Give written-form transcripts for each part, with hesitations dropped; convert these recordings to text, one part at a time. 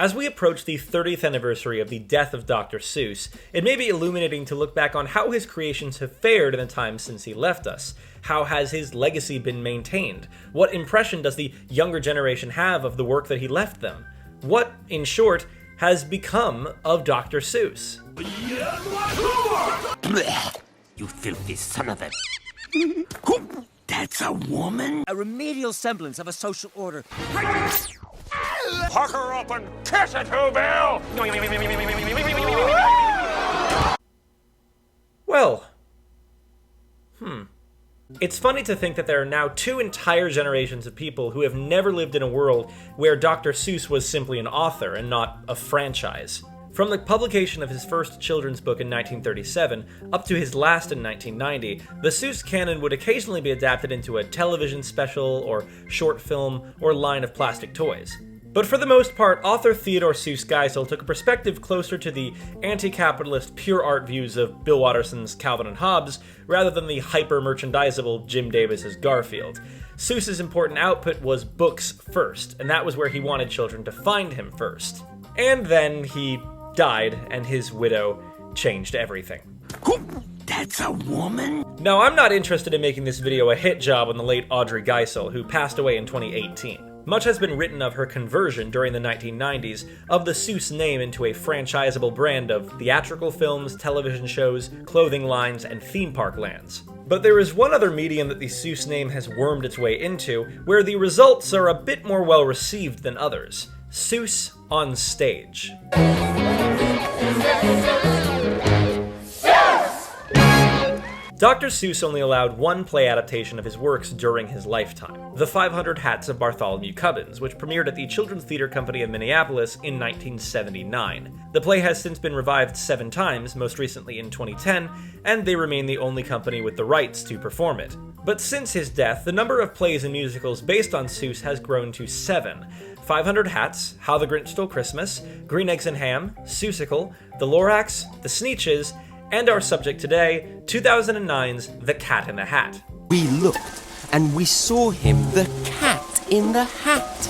As we approach the 30th anniversary of the death of Dr. Seuss, it may be illuminating to look back on how his creations have fared in the time since he left us. How has his legacy been maintained? What impression does the younger generation have of the work that he left them? What, in short, has become of Dr. Seuss? Blech, you filthy son of a... That's a woman? A remedial semblance of a social order. Hook her up and kiss it, Who Bill! Well, It's funny to think that there are now two entire generations of people who have never lived in a world where Dr. Seuss was simply an author and not a franchise. From the publication of his first children's book in 1937 up to his last in 1990, the Seuss canon would occasionally be adapted into a television special or short film or line of plastic toys. But for the most part, author Theodore Seuss Geisel took a perspective closer to the anti-capitalist pure art views of Bill Watterson's Calvin and Hobbes, rather than the hyper-merchandisable Jim Davis's Garfield. Seuss's important output was books first, and that was where he wanted children to find him first. And then he died, and his widow changed everything. That's a woman? Now, I'm not interested in making this video a hit job on the late Audrey Geisel, who passed away in 2018. Much has been written of her conversion during the 1990s of the Seuss name into a franchisable brand of theatrical films, television shows, clothing lines, and theme park lands. But there is one other medium that the Seuss name has wormed its way into, where the results are a bit more well received than others. Seuss on stage. Dr. Seuss only allowed one play adaptation of his works during his lifetime, The 500 Hats of Bartholomew Cubbins, which premiered at the Children's Theatre Company of Minneapolis in 1979. The play has since been revived 7 times, most recently in 2010, and they remain the only company with the rights to perform it. But since his death, the number of plays and musicals based on Seuss has grown to 7. 500 Hats, How the Grinch Stole Christmas, Green Eggs and Ham, Seussical, The Lorax, The Sneetches, and our subject today, 2009's The Cat in the Hat. We looked, and we saw him, the cat in the hat.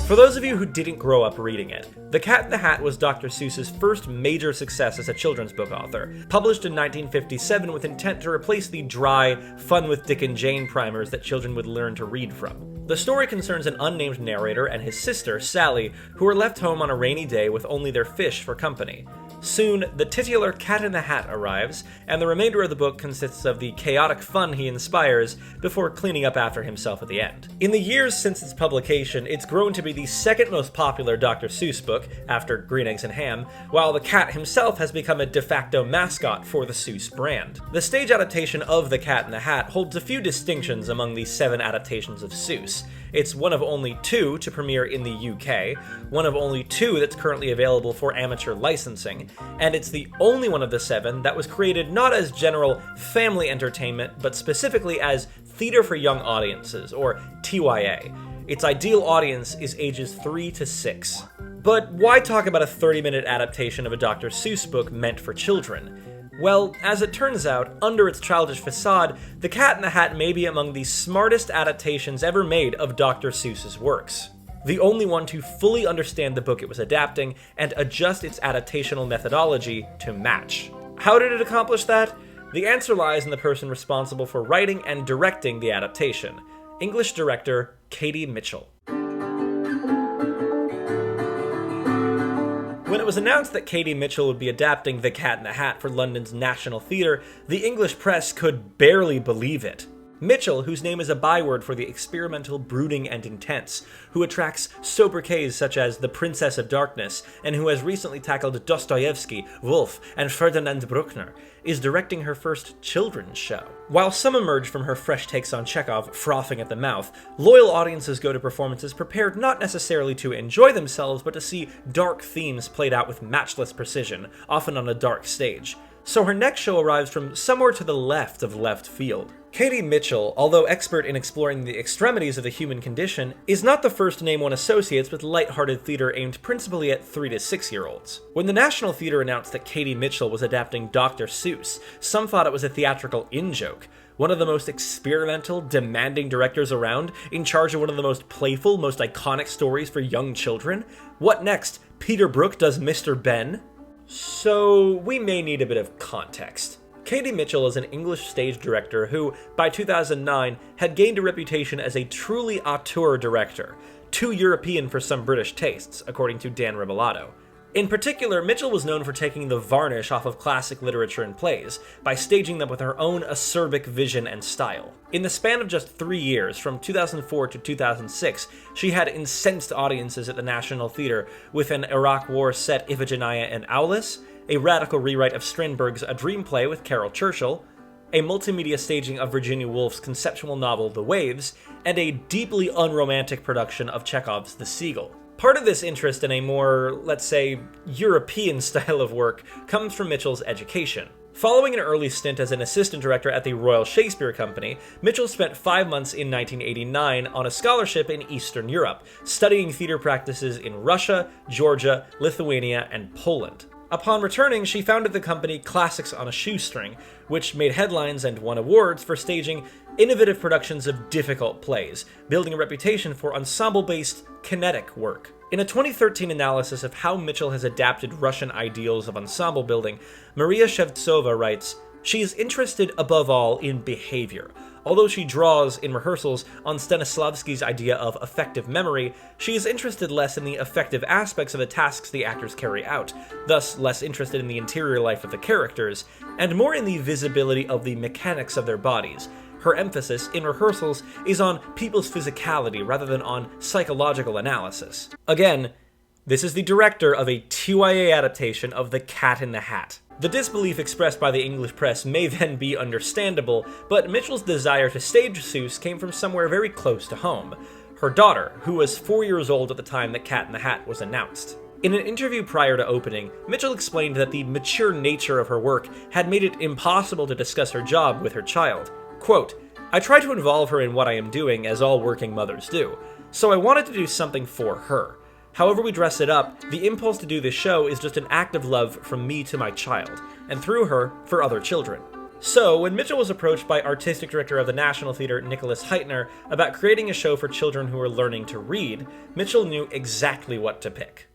For those of you who didn't grow up reading it, The Cat in the Hat was Dr. Seuss's first major success as a children's book author, published in 1957 with intent to replace the dry, fun with Dick and Jane primers that children would learn to read from. The story concerns an unnamed narrator and his sister, Sally, who are left home on a rainy day with only their fish for company. Soon, the titular Cat in the Hat arrives, and the remainder of the book consists of the chaotic fun he inspires before cleaning up after himself at the end. In the years since its publication, it's grown to be the second most popular Dr. Seuss book, after Green Eggs and Ham, while the cat himself has become a de facto mascot for the Seuss brand. The stage adaptation of The Cat in the Hat holds a few distinctions among the 7 adaptations of Seuss. It's one of only 2 to premiere in the UK, one of only 2 that's currently available for amateur licensing, and it's the only one of the 7 that was created not as general family entertainment, but specifically as theater for young audiences, or TYA. Its ideal audience is ages 3 to 6. But why talk about a 30-minute adaptation of a Dr. Seuss book meant for children? Well, as it turns out, under its childish facade, The Cat in the Hat may be among the smartest adaptations ever made of Dr. Seuss's works. The only one to fully understand the book it was adapting and adjust its adaptational methodology to match. How did it accomplish that? The answer lies in the person responsible for writing and directing the adaptation, English director Katie Mitchell. When it was announced that Katie Mitchell would be adapting The Cat in the Hat for London's National Theatre, the English press could barely believe it. Mitchell, whose name is a byword for the experimental, brooding, and intense, who attracts sobriquets such as the Princess of Darkness, and who has recently tackled Dostoevsky, Woolf, and Ferdinand Bruckner, is directing her first children's show. While some emerge from her fresh takes on Chekhov frothing at the mouth, loyal audiences go to performances prepared not necessarily to enjoy themselves, but to see dark themes played out with matchless precision, often on a dark stage. So her next show arrives from somewhere to the left of left field. Katie Mitchell, although expert in exploring the extremities of the human condition, is not the first name one associates with light-hearted theater aimed principally at 3 to 6-year-olds. When the National Theater announced that Katie Mitchell was adapting Dr. Seuss, some thought it was a theatrical in-joke. One of the most experimental, demanding directors around, in charge of one of the most playful, most iconic stories for young children? What next? Peter Brook does Mr. Ben? So, we may need a bit of context. Katie Mitchell is an English stage director who, by 2009, had gained a reputation as a truly auteur director, too European for some British tastes, according to Dan Ribellato. In particular, Mitchell was known for taking the varnish off of classic literature and plays, by staging them with her own acerbic vision and style. In the span of just 3 years, from 2004 to 2006, she had incensed audiences at the National Theatre with an Iraq War set Iphigenia and Aulis, a radical rewrite of Strindberg's A Dream Play with Carol Churchill, a multimedia staging of Virginia Woolf's conceptual novel The Waves, and a deeply unromantic production of Chekhov's The Seagull. Part of this interest in a more, let's say, European style of work comes from Mitchell's education. Following an early stint as an assistant director at the Royal Shakespeare Company, Mitchell spent 5 months in 1989 on a scholarship in Eastern Europe, studying theater practices in Russia, Georgia, Lithuania, and Poland. Upon returning, she founded the company Classics on a Shoestring, which made headlines and won awards for staging innovative productions of difficult plays, building a reputation for ensemble-based, kinetic work. In a 2013 analysis of how Mitchell has adapted Russian ideals of ensemble building, Maria Shevtsova writes, "She is interested above all in behavior. Although she draws, in rehearsals, on Stanislavski's idea of effective memory, she is interested less in the effective aspects of the tasks the actors carry out, thus less interested in the interior life of the characters, and more in the visibility of the mechanics of their bodies. Her emphasis, in rehearsals, is on people's physicality rather than on psychological analysis." Again, this is the director of a TYA adaptation of The Cat in the Hat. The disbelief expressed by the English press may then be understandable, but Mitchell's desire to stage Seuss came from somewhere very close to home. Her daughter, who was 4 years old at the time that Cat in the Hat was announced. In an interview prior to opening, Mitchell explained that the mature nature of her work had made it impossible to discuss her job with her child. Quote, "I try to involve her in what I am doing, as all working mothers do, so I wanted to do something for her. However we dress it up, the impulse to do this show is just an act of love from me to my child, and through her, for other children." So, when Mitchell was approached by artistic director of the National Theatre Nicholas Heitner about creating a show for children who were learning to read, Mitchell knew exactly what to pick.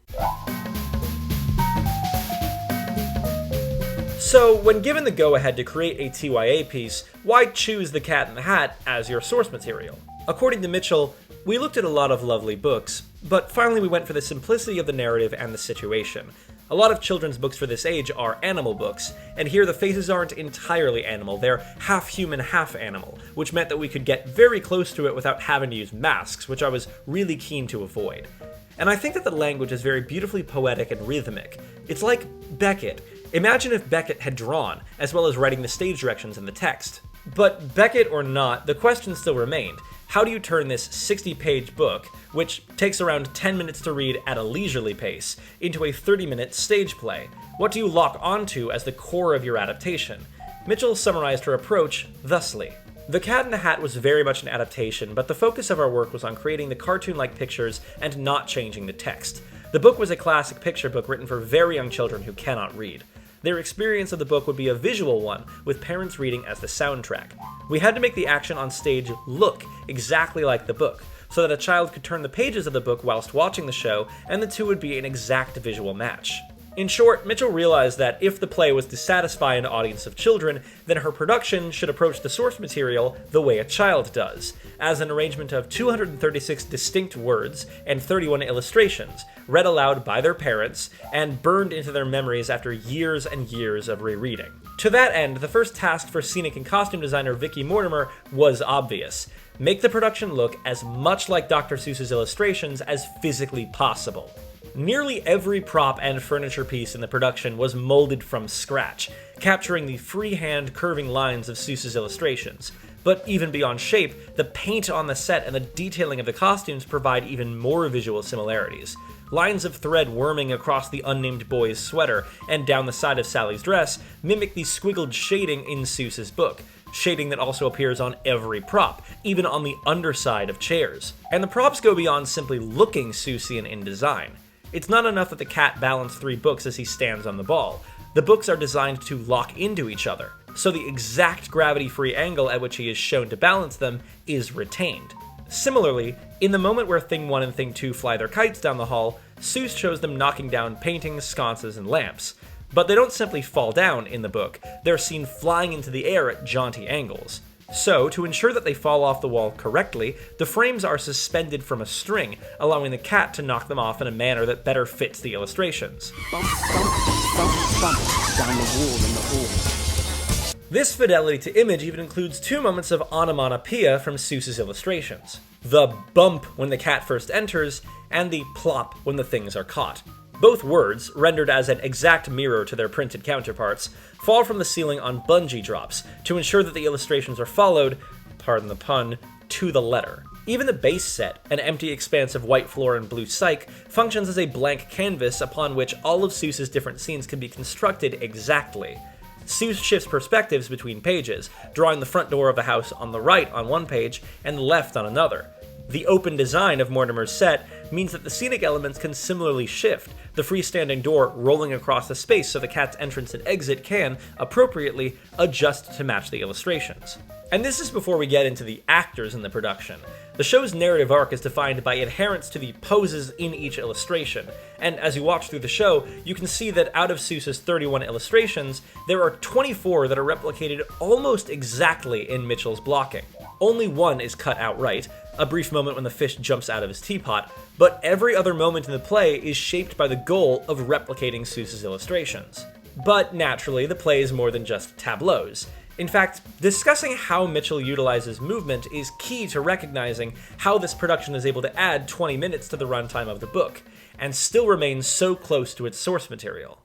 So, when given the go-ahead to create a TYA piece, why choose The Cat in the Hat as your source material? According to Mitchell, "We looked at a lot of lovely books, but finally we went for the simplicity of the narrative and the situation. A lot of children's books for this age are animal books, and here the faces aren't entirely animal, they're half human, half animal, which meant that we could get very close to it without having to use masks, which I was really keen to avoid. And I think that the language is very beautifully poetic and rhythmic. It's like Beckett. Imagine if Beckett had drawn, as well as writing the stage directions and the text. But Beckett or not, the question still remained. How do you turn this 60-page book, which takes around 10 minutes to read at a leisurely pace, into a 30-minute stage play? What do you lock onto as the core of your adaptation? Mitchell summarized her approach thusly. The Cat in the Hat was very much an adaptation, but the focus of our work was on creating the cartoon-like pictures and not changing the text. The book was a classic picture book written for very young children who cannot read. Their experience of the book would be a visual one, with parents reading as the soundtrack. We had to make the action on stage look exactly like the book, so that a child could turn the pages of the book whilst watching the show, and the two would be an exact visual match. In short, Mitchell realized that if the play was to satisfy an audience of children, then her production should approach the source material the way a child does, as an arrangement of 236 distinct words and 31 illustrations, read aloud by their parents, and burned into their memories after years and years of rereading. To that end, the first task for scenic and costume designer Vicky Mortimer was obvious. Make the production look as much like Dr. Seuss's illustrations as physically possible. Nearly every prop and furniture piece in the production was molded from scratch, capturing the freehand curving lines of Seuss's illustrations. But even beyond shape, the paint on the set and the detailing of the costumes provide even more visual similarities. Lines of thread worming across the unnamed boy's sweater and down the side of Sally's dress mimic the squiggled shading in Seuss's book. shading that also appears on every prop, even on the underside of chairs. And the props go beyond simply looking Seussian in design. It's not enough that the cat balance 3 books as he stands on the ball. The books are designed to lock into each other, so the exact gravity-free angle at which he is shown to balance them is retained. Similarly, in the moment where Thing 1 and Thing 2 fly their kites down the hall, Seuss shows them knocking down paintings, sconces, and lamps. But they don't simply fall down in the book, they're seen flying into the air at jaunty angles. So, to ensure that they fall off the wall correctly, the frames are suspended from a string, allowing the cat to knock them off in a manner that better fits the illustrations. Bump, bump, bump, bump, down the wall in the hall. This fidelity to image even includes 2 moments of onomatopoeia from Seuss's illustrations. The bump when the cat first enters, and the plop when the things are caught. Both words, rendered as an exact mirror to their printed counterparts, fall from the ceiling on bungee drops to ensure that the illustrations are followed, pardon the pun, to the letter. Even the base set, an empty expanse of white floor and blue cyc, functions as a blank canvas upon which all of Seuss's different scenes can be constructed exactly. Seuss shifts perspectives between pages, drawing the front door of a house on the right on one page and the left on another. The open design of Mortimer's set means that the scenic elements can similarly shift, the freestanding door rolling across the space so the cat's entrance and exit can, appropriately, adjust to match the illustrations. And this is before we get into the actors in the production. The show's narrative arc is defined by adherence to the poses in each illustration, and as you watch through the show, you can see that out of Seuss's 31 illustrations, there are 24 that are replicated almost exactly in Mitchell's blocking. Only one is cut outright, a brief moment when the fish jumps out of his teapot, but every other moment in the play is shaped by the goal of replicating Seuss's illustrations. But naturally, the play is more than just tableaus. In fact, discussing how Mitchell utilizes movement is key to recognizing how this production is able to add 20 minutes to the runtime of the book, and still remain so close to its source material.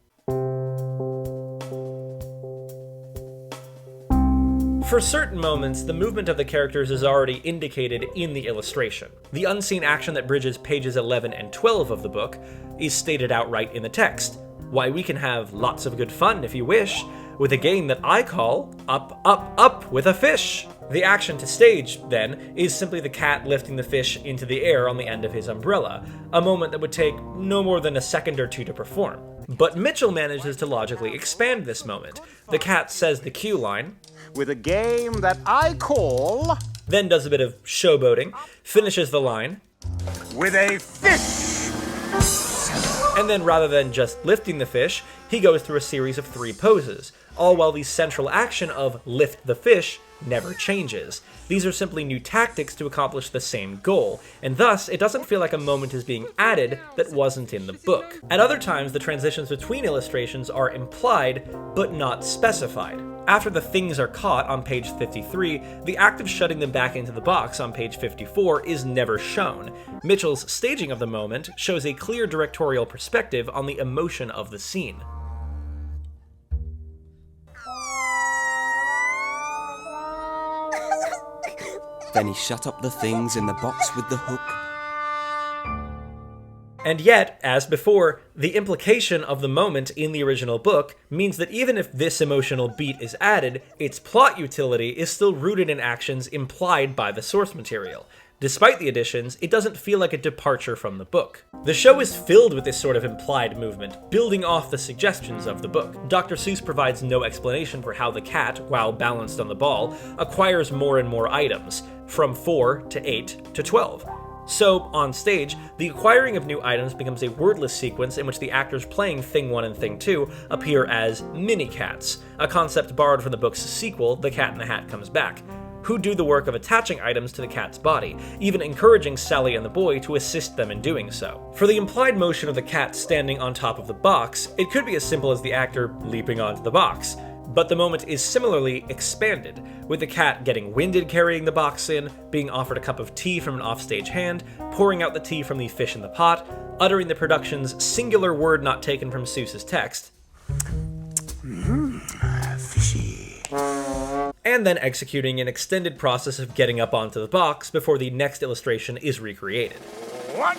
For certain moments, the movement of the characters is already indicated in the illustration. The unseen action that bridges pages 11 and 12 of the book is stated outright in the text. Why, we can have lots of good fun, if you wish, with a game that I call Up, Up, Up with a Fish. The action to stage, then, is simply the cat lifting the fish into the air on the end of his umbrella, a moment that would take no more than a second or two to perform. But Mitchell manages to logically expand this moment. The cat says the cue line, With a game that I call... then does a bit of showboating, finishes the line, With a fish! and then rather than just lifting the fish, he goes through a series of 3 poses, all while the central action of lift the fish never changes. These are simply new tactics to accomplish the same goal, and thus it doesn't feel like a moment is being added that wasn't in the book. At other times, the transitions between illustrations are implied, but not specified. After the things are caught on page 53, the act of shutting them back into the box on page 54 is never shown. Mitchell's staging of the moment shows a clear directorial perspective on the emotion of the scene. Then he shut up the things in the box with the hook. And yet, as before, the implication of the moment in the original book means that even if this emotional beat is added, its plot utility is still rooted in actions implied by the source material. Despite the additions, it doesn't feel like a departure from the book. The show is filled with this sort of implied movement, building off the suggestions of the book. Dr. Seuss provides no explanation for how the cat, while balanced on the ball, acquires more and more items, from 4 to 8 to 12. So, on stage, the acquiring of new items becomes a wordless sequence in which the actors playing Thing 1 and Thing 2 appear as mini-cats, a concept borrowed from the book's sequel, The Cat in the Hat Comes Back, who do the work of attaching items to the cat's body, even encouraging Sally and the boy to assist them in doing so. For the implied motion of the cat standing on top of the box, it could be as simple as the actor leaping onto the box, but the moment is similarly expanded, with the cat getting winded carrying the box in, being offered a cup of tea from an offstage hand, pouring out the tea from the fish in the pot, uttering the production's singular word not taken from Seuss's text, Fishy. and then executing an extended process of getting up onto the box before the next illustration is recreated. What?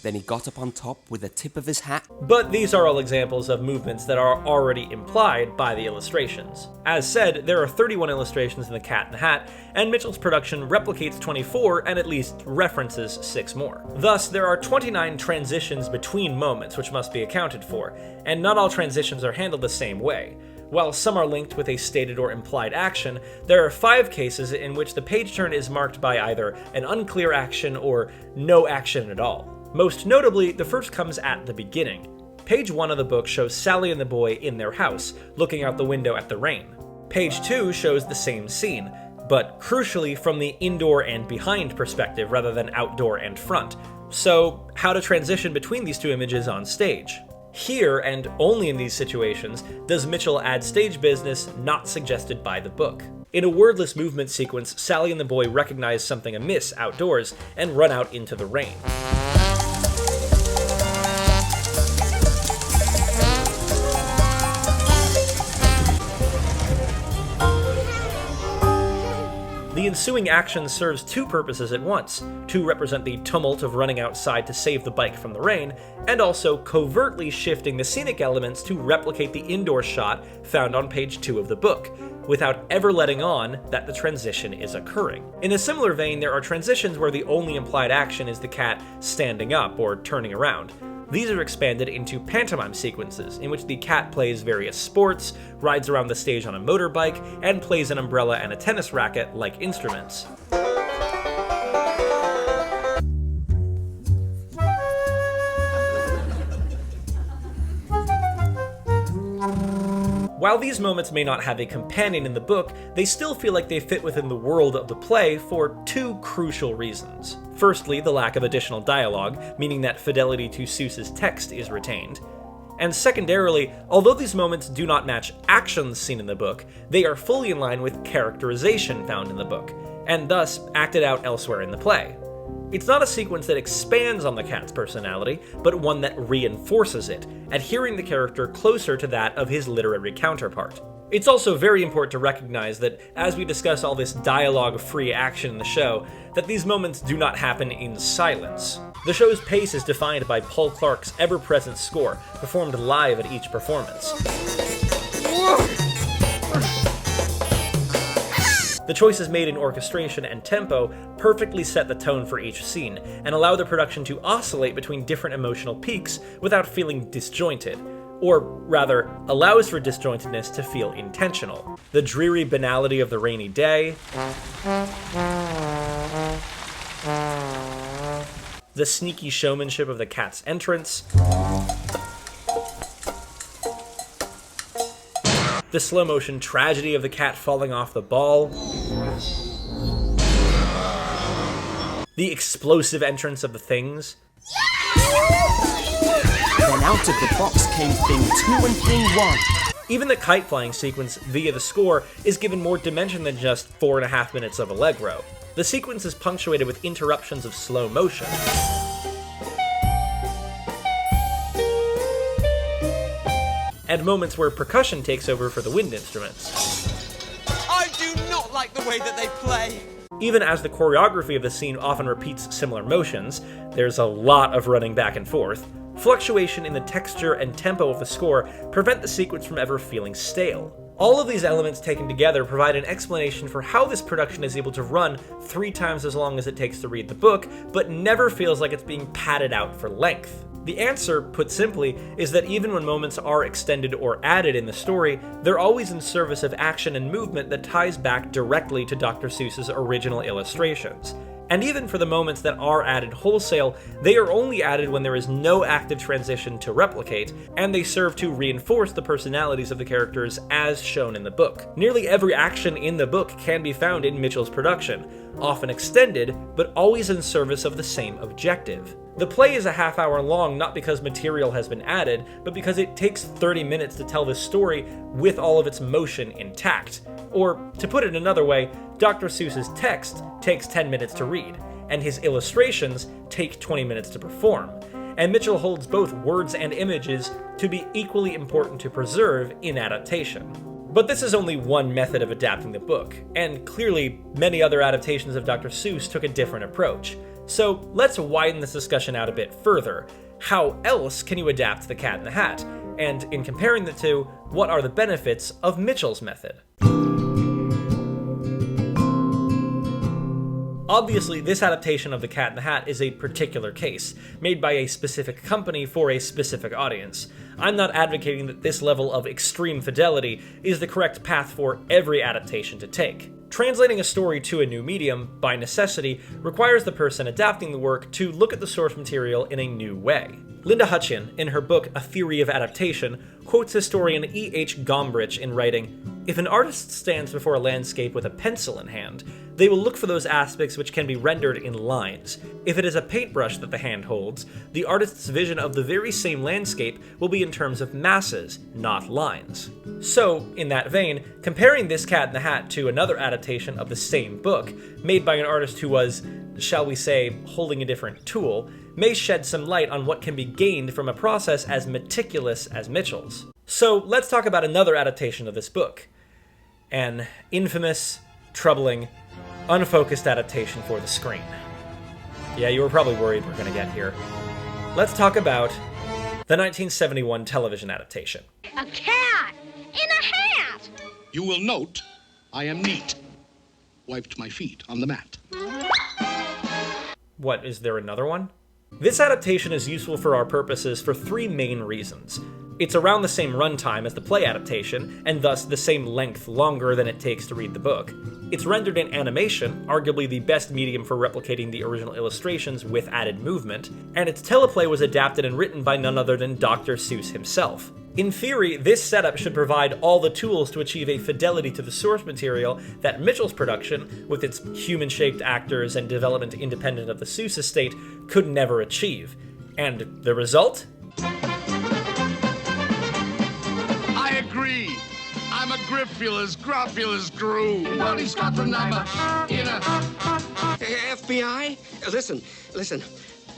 Then he got up on top with the tip of his hat. But these are all examples of movements that are already implied by the illustrations. As said, there are 31 illustrations in The Cat in the Hat, and Mitchell's production replicates 24 and at least references 6 more. Thus, there are 29 transitions between moments which must be accounted for, and not all transitions are handled the same way. While some are linked with a stated or implied action, there are 5 cases in which the page turn is marked by either an unclear action or no action at all. Most notably, the first comes at the beginning. Page 1 of the book shows Sally and the boy in their house, looking out the window at the rain. Page 2 shows the same scene, but crucially from the indoor and behind perspective rather than outdoor and front. So, how to transition between these two images on stage? Here, and only in these situations, does Mitchell add stage business not suggested by the book. In a wordless movement sequence, Sally and the boy recognize something amiss outdoors and run out into the rain. The ensuing action serves 2 purposes at once, to represent the tumult of running outside to save the bike from the rain, and also covertly shifting the scenic elements to replicate the indoor shot found on page 2 of the book, without ever letting on that the transition is occurring. In a similar vein, there are transitions where the only implied action is the cat standing up or turning around. These are expanded into pantomime sequences, in which the cat plays various sports, rides around the stage on a motorbike, and plays an umbrella and a tennis racket like instruments. While these moments may not have a companion in the book, they still feel like they fit within the world of the play for 2 crucial reasons. Firstly, the lack of additional dialogue, meaning that fidelity to Seuss's text is retained. And secondarily, although these moments do not match actions seen in the book, they are fully in line with characterization found in the book, and thus acted out elsewhere in the play. It's not a sequence that expands on the cat's personality, but one that reinforces it, adhering the character closer to that of his literary counterpart. It's also very important to recognize that, as we discuss all this dialogue-free action in the show, that these moments do not happen in silence. The show's pace is defined by Paul Clark's ever-present score, performed live at each performance. The choices made in orchestration and tempo perfectly set the tone for each scene, and allow the production to oscillate between different emotional peaks without feeling disjointed, or rather, allows for disjointedness to feel intentional. The dreary banality of the rainy day, the sneaky showmanship of the cat's entrance, the slow-motion tragedy of the cat falling off the ball, the explosive entrance of the things. Then out of the box came Thing 2 and Thing 1. Even the kite flying sequence via the score is given more dimension than just 4.5 minutes of allegro. The sequence is punctuated with interruptions of slow motion, and moments where percussion takes over for the wind instruments. I do not like the way that they play. Even as the choreography of the scene often repeats similar motions, there's a lot of running back and forth. Fluctuation in the texture and tempo of the score prevent the sequence from ever feeling stale. All of these elements taken together provide an explanation for how this production is able to run 3 times as long as it takes to read the book, but never feels like it's being padded out for length. The answer, put simply, is that even when moments are extended or added in the story, they're always in service of action and movement that ties back directly to Dr. Seuss's original illustrations. And even for the moments that are added wholesale, they are only added when there is no active transition to replicate, and they serve to reinforce the personalities of the characters as shown in the book. Nearly every action in the book can be found in Mitchell's production, often extended, but always in service of the same objective. The play is a half-hour long not because material has been added, but because it takes 30 minutes to tell this story with all of its motion intact. Or, to put it another way, Dr. Seuss's text takes 10 minutes to read, and his illustrations take 20 minutes to perform. And Mitchell holds both words and images to be equally important to preserve in adaptation. But this is only one method of adapting the book, and clearly many other adaptations of Dr. Seuss took a different approach. So let's widen this discussion out a bit further. How else can you adapt The Cat in the Hat? And in comparing the two, what are the benefits of Mitchell's method? Obviously, this adaptation of The Cat in the Hat is a particular case, made by a specific company for a specific audience. I'm not advocating that this level of extreme fidelity is the correct path for every adaptation to take. Translating a story to a new medium, by necessity, requires the person adapting the work to look at the source material in a new way. Linda Hutcheon, in her book A Theory of Adaptation, quotes historian E.H. Gombrich in writing, "If an artist stands before a landscape with a pencil in hand, they will look for those aspects which can be rendered in lines. If it is a paintbrush that the hand holds, the artist's vision of the very same landscape will be in terms of masses, not lines." So, in that vein, comparing this Cat in the Hat to another adaptation of the same book, made by an artist who was, shall we say, holding a different tool, may shed some light on what can be gained from a process as meticulous as Mitchell's. So let's talk about another adaptation of this book. An infamous, troubling, unfocused adaptation for the screen. Yeah, you were probably worried we're going to get here. Let's talk about the 1971 television adaptation. A cat in a hat! You will note I am neat. Wiped my feet on the mat. What, is there another one? This adaptation is useful for our purposes for three main reasons. It's around the same runtime as the play adaptation, and thus the same length longer than it takes to read the book. It's rendered in animation, arguably the best medium for replicating the original illustrations with added movement, and its teleplay was adapted and written by none other than Dr. Seuss himself. In theory, this setup should provide all the tools to achieve a fidelity to the source material that Mitchell's production, with its human-shaped actors and development independent of the Seuss estate, could never achieve. And the result? I agree. I'm a Griffulus, Gruffulus Grew. Bloody Scotland, I'm a FBI? Listen.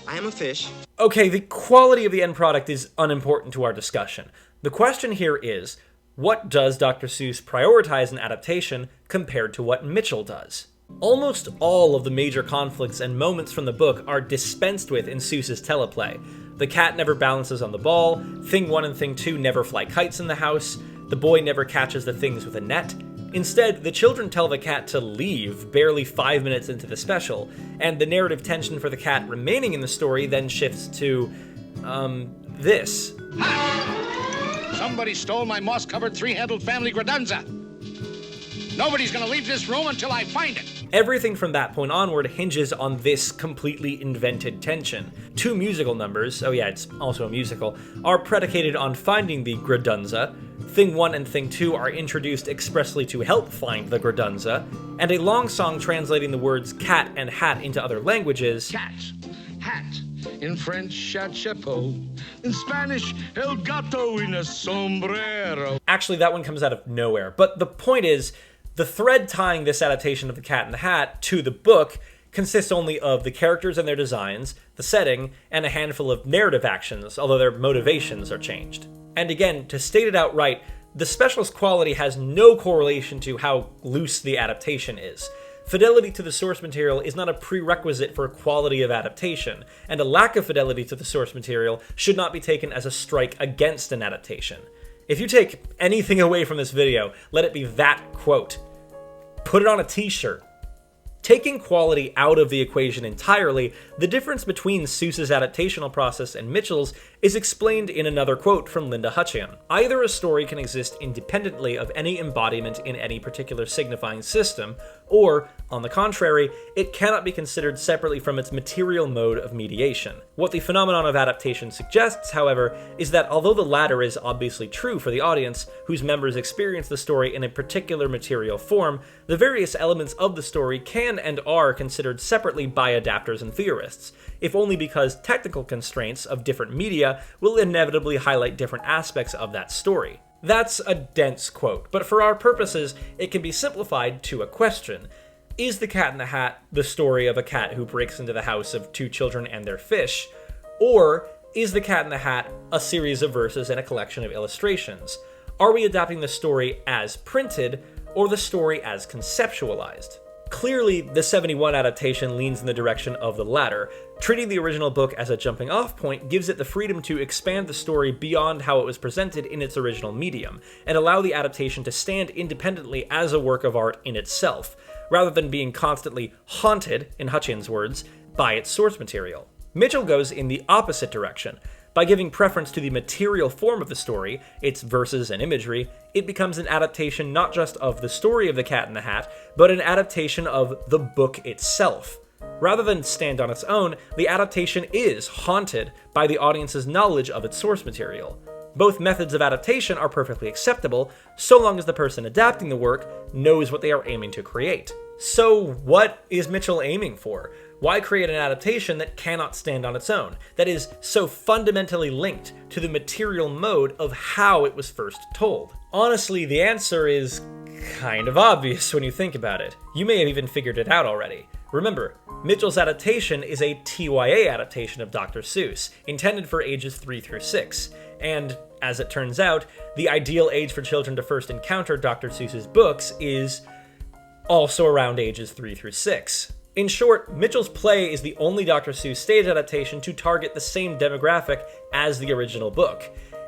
I am a fish. Okay, the quality of the end product is unimportant to our discussion. The question here is, what does Dr. Seuss prioritize in adaptation compared to what Mitchell does? Almost all of the major conflicts and moments from the book are dispensed with in Seuss's teleplay. The cat never balances on the ball, Thing 1 and Thing 2 never fly kites in the house, the boy never catches the things with a net. Instead, the children tell the cat to leave barely 5 minutes into the special, and the narrative tension for the cat remaining in the story then shifts to, this. Somebody stole my moss-covered three-handled family gradunza. Nobody's gonna leave this room until I find it. Everything from that point onward hinges on this completely invented tension. Two musical numbers, oh yeah, it's also a musical, are predicated on finding the gradunza. Thing 1 and Thing 2 are introduced expressly to help find the gradunza, and a long song translating the words cat and hat into other languages. Cat, hat. In French, chat chapeau. In Spanish, el gato en a sombrero. Actually, that one comes out of nowhere. But the point is, the thread tying this adaptation of The Cat in the Hat to the book consists only of the characters and their designs, the setting, and a handful of narrative actions, although their motivations are changed. And again, to state it outright, the special's quality has no correlation to how loose the adaptation is. Fidelity to the source material is not a prerequisite for quality of adaptation, and a lack of fidelity to the source material should not be taken as a strike against an adaptation. If you take anything away from this video, let it be that quote. Put it on a t-shirt. Taking quality out of the equation entirely, the difference between Seuss's adaptational process and Mitchell's is explained in another quote from Linda Hutcheon. Either a story can exist independently of any embodiment in any particular signifying system, or, on the contrary, it cannot be considered separately from its material mode of mediation. What the phenomenon of adaptation suggests, however, is that although the latter is obviously true for the audience, whose members experience the story in a particular material form, the various elements of the story can and are considered separately by adapters and theorists, if only because technical constraints of different media will inevitably highlight different aspects of that story. That's a dense quote, but for our purposes, it can be simplified to a question. Is The Cat in the Hat the story of a cat who breaks into the house of two children and their fish? Or is The Cat in the Hat a series of verses and a collection of illustrations? Are we adapting the story as printed, or the story as conceptualized? Clearly, the 71 adaptation leans in the direction of the latter. Treating the original book as a jumping-off point gives it the freedom to expand the story beyond how it was presented in its original medium, and allow the adaptation to stand independently as a work of art in itself, rather than being constantly haunted, in Hutchins' words, by its source material. Mitchell goes in the opposite direction. By giving preference to the material form of the story, its verses and imagery, it becomes an adaptation not just of the story of The Cat in the Hat, but an adaptation of the book itself. Rather than stand on its own, the adaptation is haunted by the audience's knowledge of its source material. Both methods of adaptation are perfectly acceptable, so long as the person adapting the work knows what they are aiming to create. So what is Mitchell aiming for? Why create an adaptation that cannot stand on its own, that is so fundamentally linked to the material mode of how it was first told? Honestly, the answer is kind of obvious when you think about it. You may have even figured it out already. Remember, Mitchell's adaptation is a TYA adaptation of Dr. Seuss, intended for ages 3 through 6, and, as it turns out, the ideal age for children to first encounter Dr. Seuss's books is also around ages 3 through 6. In short, Mitchell's play is the only Dr. Seuss stage adaptation to target the same demographic as the original book,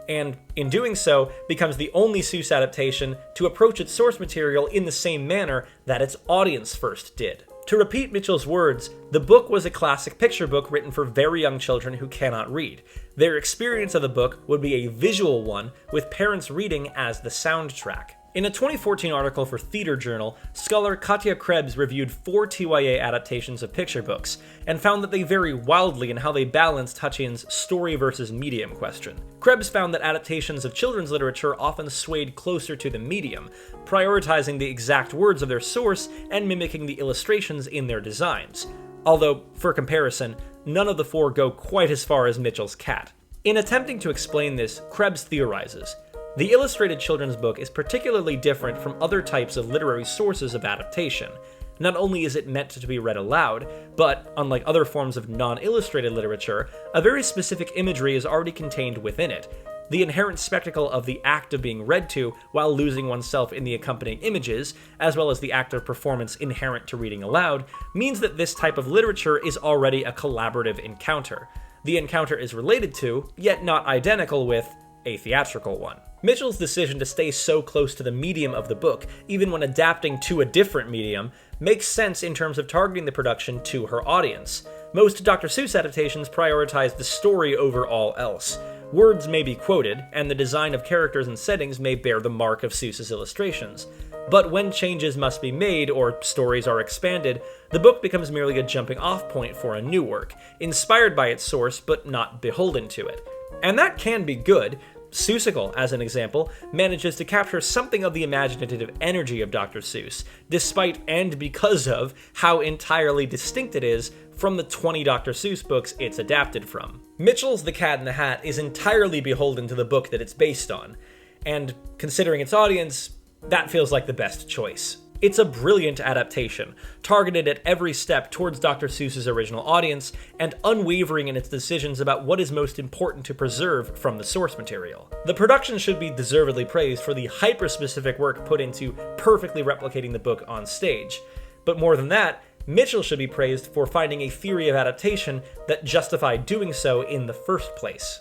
and in doing so, becomes the only Seuss adaptation to approach its source material in the same manner that its audience first did. To repeat Mitchell's words, the book was a classic picture book written for very young children who cannot read. Their experience of the book would be a visual one, with parents reading as the soundtrack. In a 2014 article for Theater Journal, scholar Katja Krebs reviewed 4 TYA adaptations of picture books, and found that they vary wildly in how they balanced Hutchins' story versus medium question. Krebs found that adaptations of children's literature often swayed closer to the medium, prioritizing the exact words of their source and mimicking the illustrations in their designs. Although, for comparison, none of the 4 go quite as far as Mitchell's Cat. In attempting to explain this, Krebs theorizes, the illustrated children's book is particularly different from other types of literary sources of adaptation. Not only is it meant to be read aloud, but, unlike other forms of non-illustrated literature, a very specific imagery is already contained within it. The inherent spectacle of the act of being read to while losing oneself in the accompanying images, as well as the act of performance inherent to reading aloud, means that this type of literature is already a collaborative encounter. The encounter is related to, yet not identical with, a theatrical one. Mitchell's decision to stay so close to the medium of the book, even when adapting to a different medium, makes sense in terms of targeting the production to her audience. Most Dr. Seuss adaptations prioritize the story over all else. Words may be quoted, and the design of characters and settings may bear the mark of Seuss's illustrations. But when changes must be made or stories are expanded, the book becomes merely a jumping-off point for a new work, inspired by its source but not beholden to it. And that can be good. Seussical, as an example, manages to capture something of the imaginative energy of Dr. Seuss, despite and because of how entirely distinct it is from the 20 Dr. Seuss books it's adapted from. Mitchell's The Cat in the Hat is entirely beholden to the book that it's based on, and considering its audience, that feels like the best choice. It's a brilliant adaptation, targeted at every step towards Dr. Seuss's original audience, and unwavering in its decisions about what is most important to preserve from the source material. The production should be deservedly praised for the hyper-specific work put into perfectly replicating the book on stage. But more than that, Mitchell should be praised for finding a theory of adaptation that justified doing so in the first place.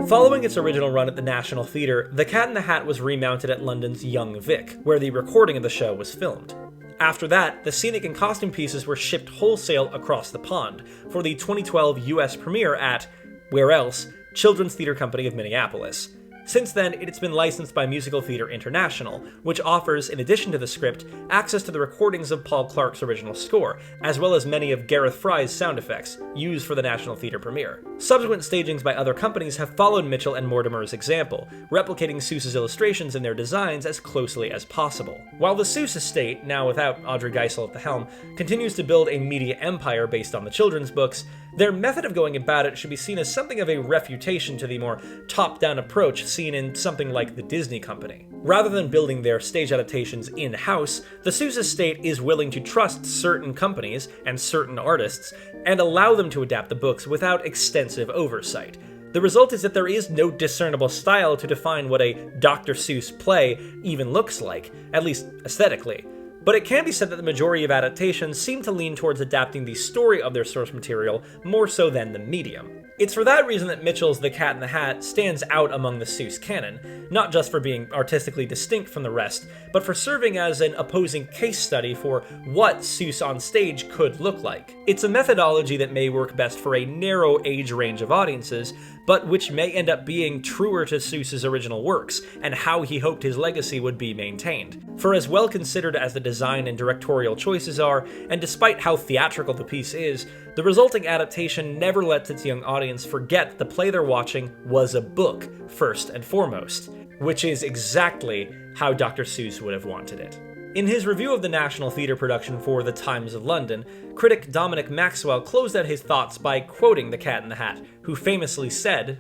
Following its original run at the National Theatre, The Cat in the Hat was remounted at London's Young Vic, where the recording of the show was filmed. After that, the scenic and costume pieces were shipped wholesale across the pond for the 2012 US premiere at, where else, Children's Theatre Company of Minneapolis. Since then, it's been licensed by Musical Theatre International, which offers, in addition to the script, access to the recordings of Paul Clark's original score, as well as many of Gareth Fry's sound effects, used for the National Theatre premiere. Subsequent stagings by other companies have followed Mitchell and Mortimer's example, replicating Seuss's illustrations in their designs as closely as possible. While the Seuss estate, now without Audrey Geisel at the helm, continues to build a media empire based on the children's books, their method of going about it should be seen as something of a refutation to the more top-down approach seen in something like the Disney Company. Rather than building their stage adaptations in-house, the Seuss estate is willing to trust certain companies and certain artists, and allow them to adapt the books without extensive oversight. The result is that there is no discernible style to define what a Dr. Seuss play even looks like, at least aesthetically. But it can be said that the majority of adaptations seem to lean towards adapting the story of their source material more so than the medium. It's for that reason that Mitchell's The Cat in the Hat stands out among the Seuss canon, not just for being artistically distinct from the rest, but for serving as an opposing case study for what Seuss on stage could look like. It's a methodology that may work best for a narrow age range of audiences, but which may end up being truer to Seuss's original works, and how he hoped his legacy would be maintained. For as well considered as the design and directorial choices are, and despite how theatrical the piece is, the resulting adaptation never lets its young audience forget that the play they're watching was a book, first and foremost, which is exactly how Dr. Seuss would have wanted it. In his review of the National Theatre production for The Times of London, critic Dominic Maxwell closed out his thoughts by quoting The Cat in the Hat, who famously said,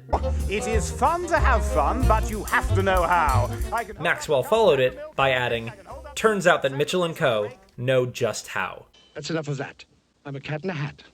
It is fun to have fun, but you have to know how. Maxwell followed it by adding, turns out that Mitchell & Co. know just how. That's enough of that. I'm a cat in a hat.